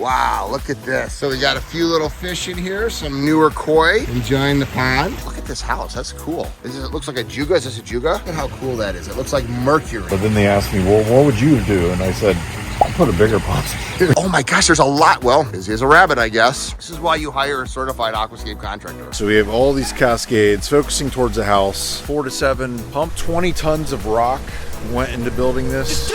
Wow, look at this. So we got a few little fish in here, some newer koi enjoying the pond. Look at this house, that's cool. It looks like a juga. Is this a juga? Look at how cool that is. It looks like mercury. But then they asked me, well, what would you do? And I said, I'll put a bigger pond here. Oh my gosh, there's a lot. Well, here's a rabbit, I guess. This is why you hire a certified aquascape contractor. So we have all these cascades focusing towards the house. 4 to 7 pump, 20 tons of rock went into building this.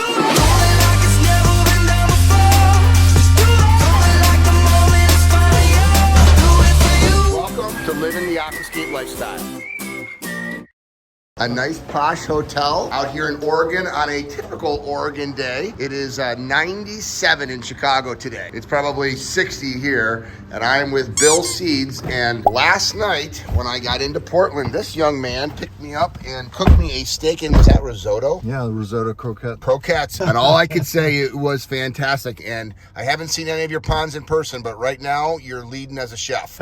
To living the aquascape lifestyle. A nice posh hotel out here in Oregon on a typical Oregon day. It is 97 in Chicago today. It's probably 60 here, and I'm with Bill Seeds. And last night, when I got into Portland, this young man picked me up and cooked me a steak, and was that risotto? Yeah, the risotto croquette. Croquettes. And all I could say, it was fantastic. And I haven't seen any of your ponds in person, but right now, you're leading as a chef.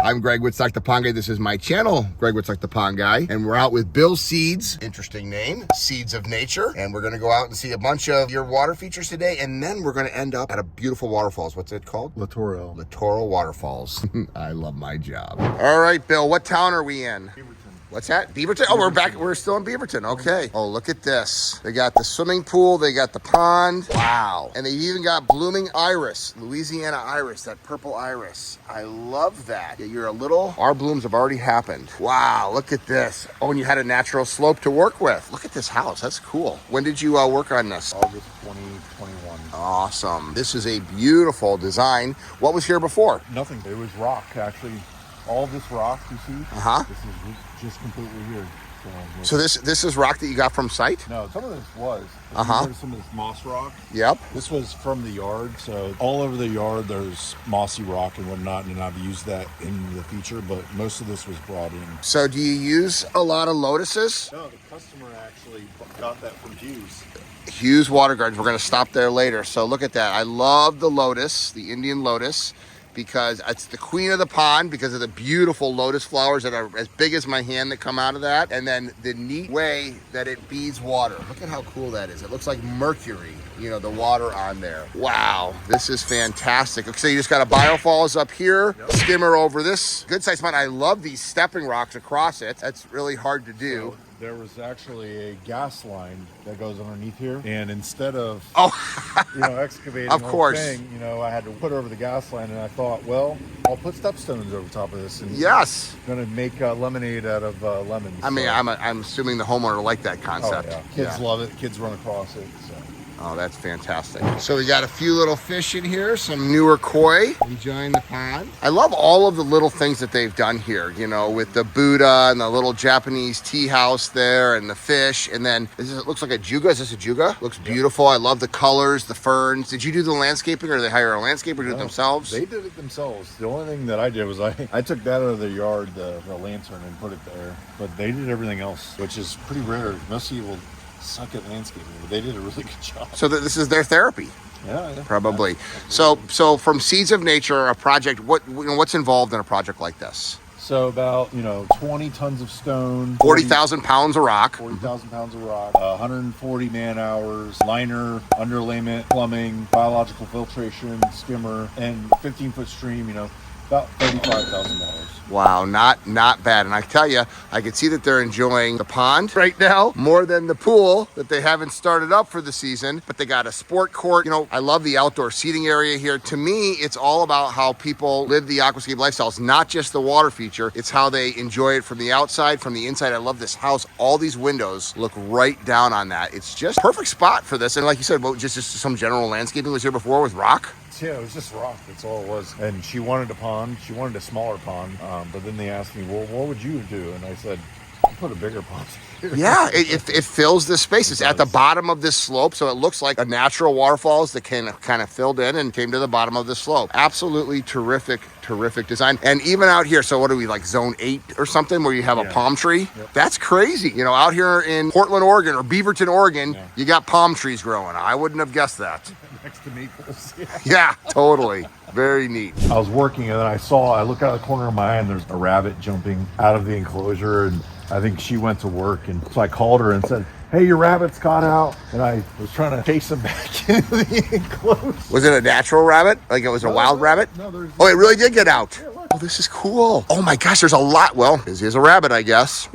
I'm Greg Wittstock, the Pond Guy. This is my channel, Greg Wittstock, the Pond Guy. And we're out with Bill Seeds, interesting name, Seeds of Nature. And we're gonna go out and see a bunch of your water features today. And then we're gonna end up at a beautiful waterfalls. What's it called? Littoral. Littoral Waterfalls. I love my job. All right, Bill, what town are we in? Beaverton. What's that? Beaverton? Oh, we're back. We're still in Beaverton. Okay. Oh, look at this. They got the swimming pool. They got the pond. Wow. And they even got blooming iris, Louisiana iris, that purple iris. I love that. Yeah, you're a little. Our blooms have already happened. Wow. Look at this. Oh, and you had a natural slope to work with. Look at this house. That's cool. When did you work on this? August 2021. Awesome. This is a beautiful design. What was here before? Nothing. It was rock, actually. All this rock you see, this is just completely here. So this is rock that you got from site? No, some of this was. Some of this moss rock. Yep. This was from the yard. So all over the yard, there's mossy rock and whatnot, and I've used that in the feature, but most of this was brought in. So do you use a lot of lotuses? No, the customer actually got that from Hughes. Hughes Water Gardens. We're going to stop there later. So look at that. I love the lotus, the Indian lotus, because it's the queen of the pond because of the beautiful lotus flowers that are as big as my hand that come out of that. And then the neat way that it beads water. Look at how cool that is. It looks like mercury, you know, the water on there. Wow, this is fantastic. So you just got a biofalls up here, skimmer over this good sized pond. I love these stepping rocks across it. That's really hard to do. So there was actually a gas line that goes underneath here, and instead of excavating of the whole course thing, I had to put over the gas line, and I thought, well, I'll put stepstones over top of this, and yes, gonna make lemonade out of lemons. I mean, I'm assuming the homeowner liked that concept. Oh, yeah. Kids love it. Kids run across it. So. Oh, that's fantastic. So we got a few little fish in here, some newer koi enjoying the pond. I love all of the little things that they've done here, with the Buddha and the little Japanese tea house there and the fish. And then it looks like a juga. Is this a juga? Looks beautiful. I love the colors, the ferns. Did you do the landscaping, or did they hire a landscaper to do it themselves? They did it themselves. The only thing that I did was I took that out of the yard, the lantern, and put it there. But they did everything else, which is pretty rare. Most people suck at landscaping, but they did a really good job. So this is their therapy. Yeah. Probably. So from Seeds of Nature, a project, what's involved in a project like this? So about 20 tons of stone, 40,000 pounds of rock, 40,000 pounds of rock, 140 man hours, liner, underlayment, plumbing, biological filtration, skimmer, and 15-foot stream. About $35,000. Wow, not bad. And I tell you, I can see that they're enjoying the pond right now more than the pool that they haven't started up for the season. But they got a sport court. I love the outdoor seating area here. To me, it's all about how people live the aquascape lifestyle. It's not just the water feature. It's how they enjoy it from the outside, from the inside. I love this house. All these windows look right down on that. It's just perfect spot for this. And like you said, just some general landscaping was here before with rock. Yeah, it was just rock. That's all it was. And she wanted a pond. She wanted a smaller pond. But then they asked me, well, what would you do? And I said, I'll put a bigger pond here. Yeah, it fills this space. It's at the bottom of this slope, so it looks like a natural waterfalls that kind of filled in and came to the bottom of the slope. Absolutely terrific design. And even out here, so what are we, like zone 8 or something, where you have a palm tree? Yep. That's crazy. Out here in Portland, Oregon, or Beaverton, Oregon, you got palm trees growing. I wouldn't have guessed that. Next to maples. Yeah, totally. Very neat. I was working, and then I look out of the corner of my eye, and there's a rabbit jumping out of the enclosure, and I think she went to work, and so I called her and said, hey, your rabbit's got out. And I was trying to chase him back into the enclosure. Was it a natural rabbit? Like it was a wild rabbit? No, there's... Oh, it really did get out. Yeah, look. Oh, this is cool. Oh my gosh, there's a lot. Well, this is a rabbit, I guess.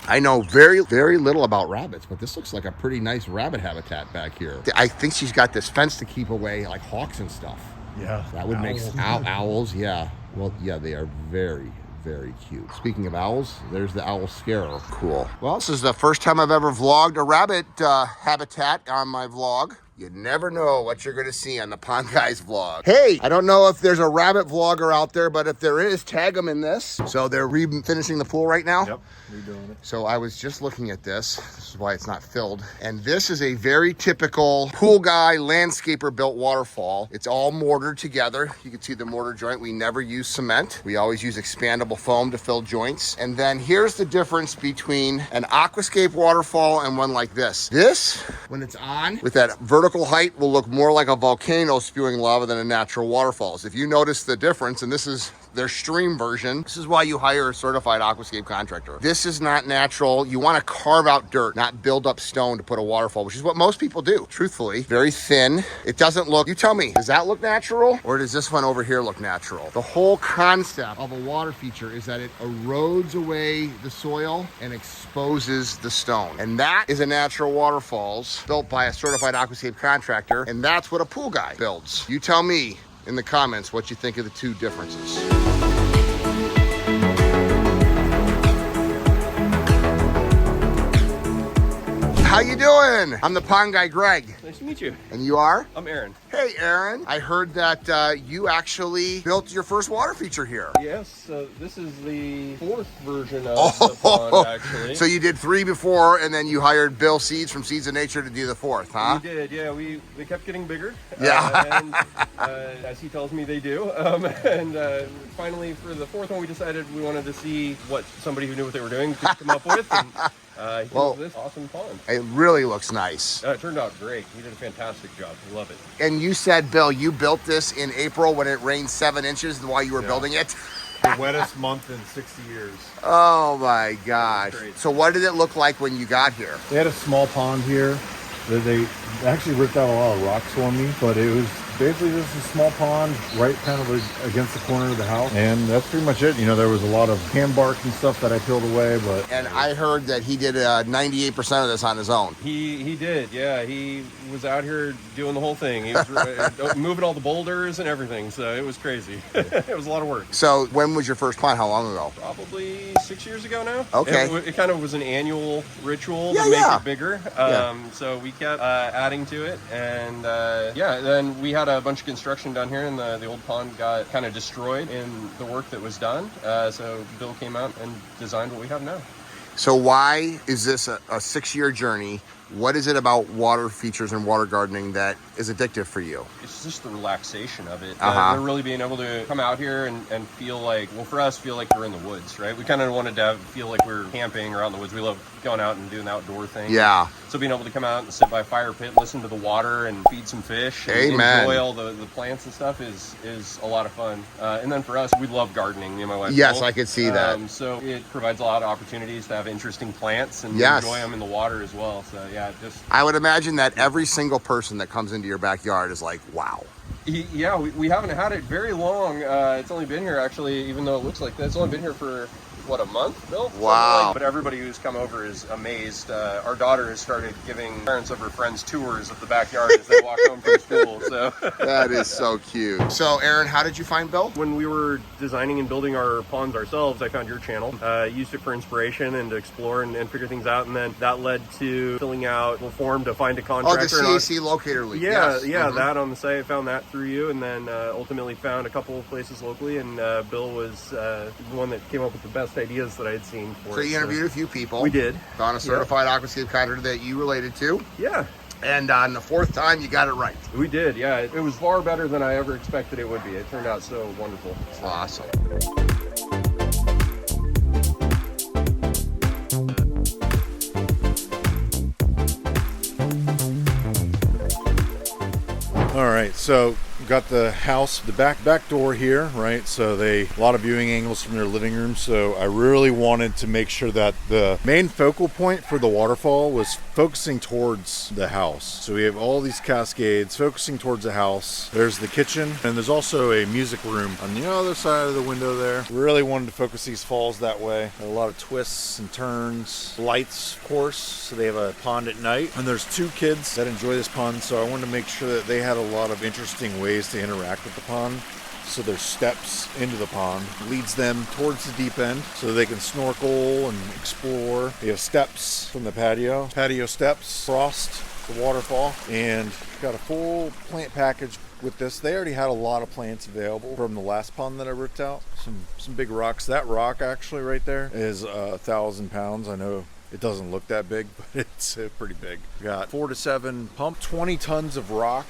I know very, very little about rabbits, but this looks like a pretty nice rabbit habitat back here. I think she's got this fence to keep away like hawks and stuff. Yeah. That would make owls, yeah. Well, yeah, they are very, very cute. Speaking of owls, there's the owl scarer. Cool. Well, this is the first time I've ever vlogged a rabbit habitat on my vlog. You never know what you're gonna see on the Pond Guys vlog. Hey, I don't know if there's a rabbit vlogger out there, but if there is, tag them in this. So they're finishing the pool right now? Yep, redoing it. So I was just looking at this. This is why it's not filled. And this is a very typical pool guy, landscaper built waterfall. It's all mortared together. You can see the mortar joint. We never use cement. We always use expandable foam to fill joints. And then here's the difference between an Aquascape waterfall and one like this. This, when it's on, with that vertical height, will look more like a volcano spewing lava than a natural waterfalls. If you notice the difference, and this is their stream version, this is why you hire a certified aquascape contractor. This is not natural. You want to carve out dirt, not build up stone to put a waterfall, which is what most people do, truthfully. Very thin. It doesn't look, you tell me, does that look natural? Or does this one over here look natural? The whole concept of a water feature is that it erodes away the soil and exposes the stone. And that is a natural waterfalls built by a certified aquascape contractor. And that's what a pool guy builds. You tell me in the comments what you think of the two differences. How you doing? I'm the pond guy, Greg. Nice to meet you. And you are? I'm Aaron. Hey, Aaron. I heard that you actually built your first water feature here. Yes, this is the fourth version of the pond, actually. So you did 3 before, and then you hired Bill Seeds from Seeds of Nature to do the 4th, huh? We did, yeah. They kept getting bigger. Yeah. And as he tells me, they do. Finally, for the 4th one, we decided we wanted to see what somebody who knew what they were doing could come up with. And he built this awesome pond. It really looks nice. It turned out great. He did a fantastic job. I love it. And you said, Bill, you built this in April when it rained 7 inches while you were building it? The wettest month in 60 years. Oh my gosh. So what did it look like when you got here? They had a small pond here. They actually ripped out a lot of rocks for me, but it was basically just a small pond right kind of against the corner of the house. And that's pretty much it. You know, there was a lot of hand bark and stuff that I peeled away, but... And I heard that he did 98% of this on his own. He did, yeah. He was out here doing the whole thing. He was moving all the boulders and everything, so it was crazy. It was a lot of work. So when was your first pond? How long ago? Probably 6 years ago now. Okay. It kind of was an annual ritual to make it bigger. So we kept adding to it, and then we had a bunch of construction done here, and the old pond got kind of destroyed in the work that was done. So Bill came out and designed what we have now. So why is this a 6-year journey? What is it about water features and water gardening that is addictive for you? It's just the relaxation of it. Uh-huh. Really being able to come out here and feel like, well, for us, feel like we're in the woods, right? We kind of wanted to feel like we're camping or out in the woods. We love going out and doing the outdoor thing. Yeah. So being able to come out and sit by a fire pit, listen to the water and feed some fish, and enjoy all the plants and stuff is a lot of fun. And then for us, we love gardening, me and my wife. Yes, both. I could see that. So it provides a lot of opportunities to have interesting plants and enjoy them in the water as well. So yeah, I would imagine that every single person that comes into your backyard is like, wow. Yeah, we haven't had it very long. It's only been here, actually, even though it looks like that. It's only been here for, what, a month, Bill? Wow. But everybody who's come over is amazed. Our daughter has started giving parents of her friends tours of the backyard as they walk home from school. So That is so cute. So, Aaron, how did you find Bill? when we were designing and building our ponds ourselves, I found your channel. Used it for inspiration and to explore and figure things out. And then that led to filling out a form to find a contractor. Oh, the CAC locator lead. Yeah, Yes. that on the site. I found that through you, and then ultimately found a couple of places locally, and Bill was the one that came up with the best ideas that I had seen for So it. you interviewed a few people. We did. Found a certified aquascape contractor that you related to. Yeah, And on the 4th time, you got it right. we did. Yeah, it was far better than I ever expected it would be. It turned out so wonderful. Awesome. All right, so got the house, the back door here, right? So a lot of viewing angles from their living room. So I really wanted to make sure that the main focal point for the waterfall was focusing towards the house. So we have all these cascades focusing towards the house. There's the kitchen, and there's also a music room on the other side of the window there. Really wanted to focus these falls that way. A lot of twists and turns, lights, of course. So they have a pond at night, and there's 2 kids that enjoy this pond. So I wanted to make sure that they had a lot of interesting ways to interact with the pond. So there's steps into the pond, leads them towards the deep end so they can snorkel and explore. They have steps from the patio steps, frost, the waterfall, and got a full plant package with this. They already had a lot of plants available from the last pond that I ripped out. Some big rocks. That rock actually right there is 1,000 pounds. I know it doesn't look that big, but it's pretty big. Got 4 to 7 pump, 20 tons of rock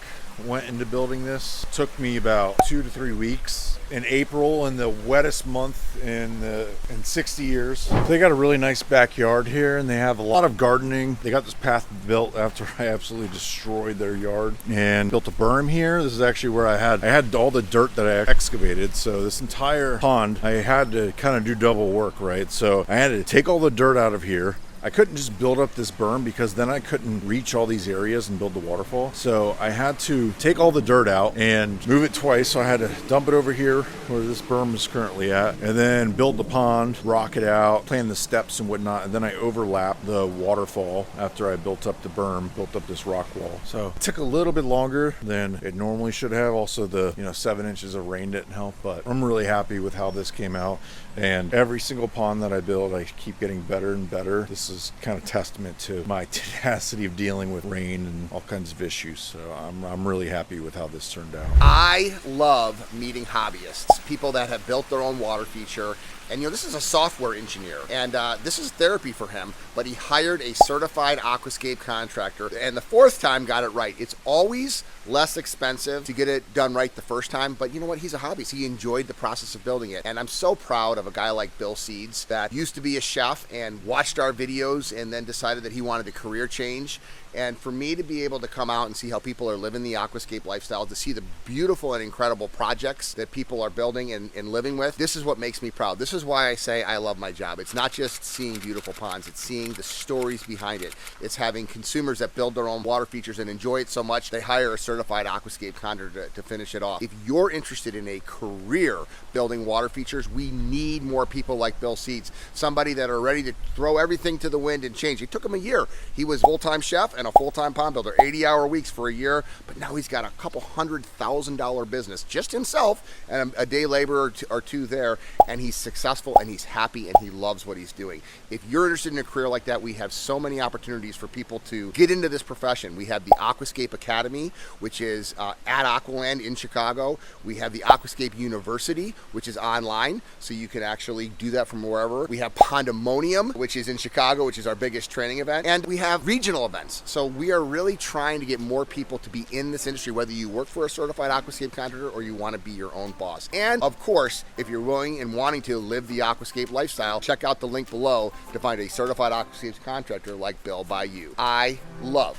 went into building this. Took me about 2 to 3 weeks. In April, in the wettest month in 60 years. They got a really nice backyard here, and they have a lot of gardening. They got this path built after I absolutely destroyed their yard and built a berm here. This is actually where I had all the dirt that I excavated. So this entire pond, I had to kind of do double work, right? So I had to take all the dirt out of here. I couldn't just build up this berm because then I couldn't reach all these areas and build the waterfall. So I had to take all the dirt out and move it twice. So I had to dump it over here where this berm is currently at, and then build the pond, rock it out, plan the steps and whatnot. And then I overlapped the waterfall after I built up the berm, built up this rock wall. So it took a little bit longer than it normally should have. Also the 7 inches of rain didn't help, but I'm really happy with how this came out. And every single pond that I build, I keep getting better and better. This is kind of testament to my tenacity of dealing with rain and all kinds of issues. So I'm really happy with how this turned out. I love meeting hobbyists, people that have built their own water feature. And this is a software engineer, and this is therapy for him, but he hired a certified Aquascape contractor, and the 4th time got it right. It's always less expensive to get it done right the first time, but you know what? He's a hobbyist. He enjoyed the process of building it, and I'm so proud of a guy like Bill Seeds that used to be a chef and watched our videos and then decided that he wanted a career change. And for me to be able to come out and see how people are living the aquascape lifestyle, to see the beautiful and incredible projects that people are building and living with, this is what makes me proud. This is why I say I love my job. It's not just seeing beautiful ponds, it's seeing the stories behind it. It's having consumers that build their own water features and enjoy it so much, they hire a certified aquascape contractor to finish it off. If you're interested in a career building water features, we need more people like Bill Seeds, somebody that are ready to throw everything to the wind and change. It took him a year. He was a full-time chef and a full-time pond builder, 80-hour weeks for a year, but now he's got a couple $100,000 business, just himself and a day laborer or 2 there, and he's successful and he's happy and he loves what he's doing. If you're interested in a career like that, we have so many opportunities for people to get into this profession. We have the Aquascape Academy, which is at Aqualand in Chicago. We have the Aquascape University, which is online, so you can actually do that from wherever. We have Pondemonium, which is in Chicago, which is our biggest training event, and we have regional events. So we are really trying to get more people to be in this industry, whether you work for a certified aquascape contractor or you want to be your own boss. And of course, if you're willing and wanting to live the aquascape lifestyle, check out the link below to find a certified aquascape contractor like Bill by you. I love